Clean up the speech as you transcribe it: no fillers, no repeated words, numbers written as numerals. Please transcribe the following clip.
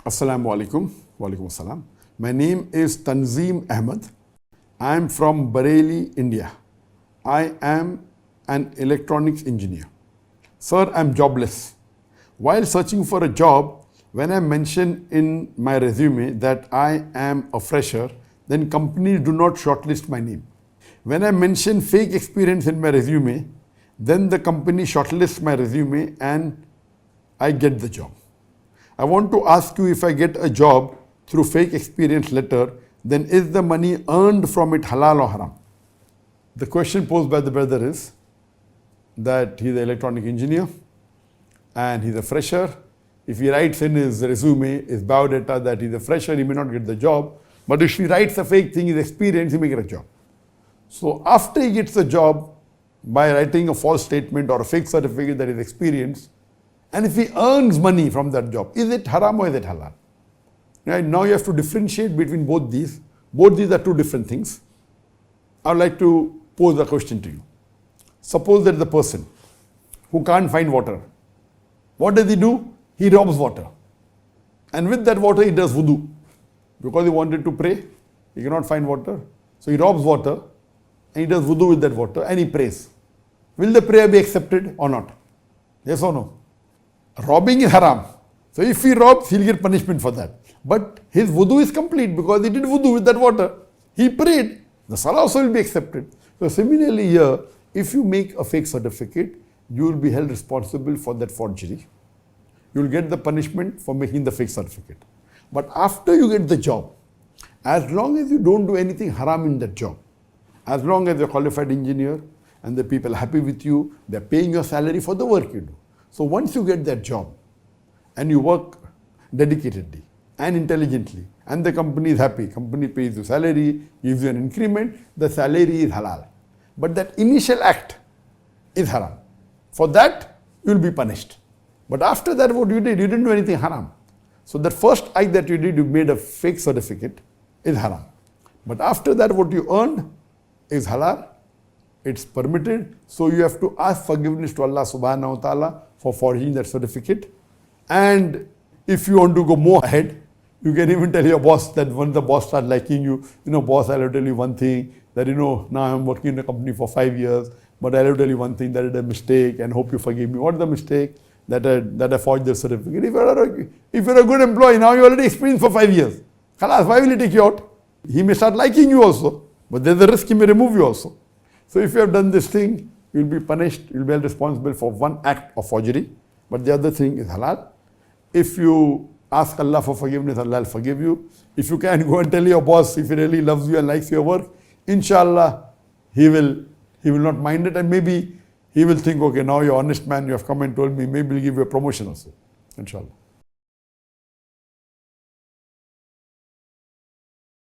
Assalamu alaikum. Walaikum assalam. My name is Tanzeem Ahmed. I am from Bareilly, India. I am an electronics engineer. Sir, I am jobless. While searching for a job, when I mention in my resume that I am a fresher, then companies do not shortlist my name. When I mention fake experience in my resume, then the company shortlists my resume and I get the job. I want to ask you, if I get a job through fake experience letter, then is the money earned from it halal or haram? The question posed by the brother is that he's an electronic engineer and he's a fresher. If he writes in his resume, his biodata that he's a fresher, he may not get the job. But if he writes a fake thing, his experience, he may get a job. So after he gets the job, by writing a false statement or a fake certificate that is experienced, and if he earns money from that job, is it haram or is it halal? Right? Now you have to differentiate between both these. Both these are two different things. I would like to pose a question to you. Suppose there is a person who can't find water. What does he do? He robs water. And with that water he does wudu. Because he wanted to pray, he cannot find water. So he robs water and he does wudu with that water and he prays. Will the prayer be accepted or not? Yes or no? Robbing is haram. So if he robs, he'll get punishment for that. But his wudu is complete because he did wudu with that water. He prayed. The salah also will be accepted. So similarly here, if you make a fake certificate, you will be held responsible for that forgery. You will get the punishment for making the fake certificate. But after you get the job, as long as you don't do anything haram in that job, as long as you're a qualified engineer and the people are happy with you, they're paying your salary for the work you do. So once you get that job and you work dedicatedly and intelligently and the company is happy, company pays you salary, gives you an increment, the salary is halal. But that initial act is haram. For that, you will be punished. But after that, what you did? You didn't do anything haram. So that first act that you did, you made a fake certificate, is haram. But after that, what you earned is halal. It's permitted. So you have to ask forgiveness to Allah subhanahu wa ta'ala for forging that certificate. And if you want to go more ahead, you can even tell your boss that when the boss starts liking you, boss, I'll tell you one thing, that now I'm working in a company for 5 years, but I'll tell you one thing, that is a mistake and hope you forgive me. What's the mistake? That I forged the certificate. If you're a good employee, now you already experienced for 5 years. Khalas, why will he take you out? He may start liking you also, but there's a risk he may remove you also. So if you have done this thing, you'll be punished, you'll be held responsible for one act of forgery, but the other thing is halal. If you ask Allah for forgiveness, Allah will forgive you. If you can go and tell your boss, if he really loves you and likes your work, inshallah, he will not mind it, and maybe he will think, okay, now you're an honest man, you have come and told me, maybe he'll give you a promotion also, inshallah.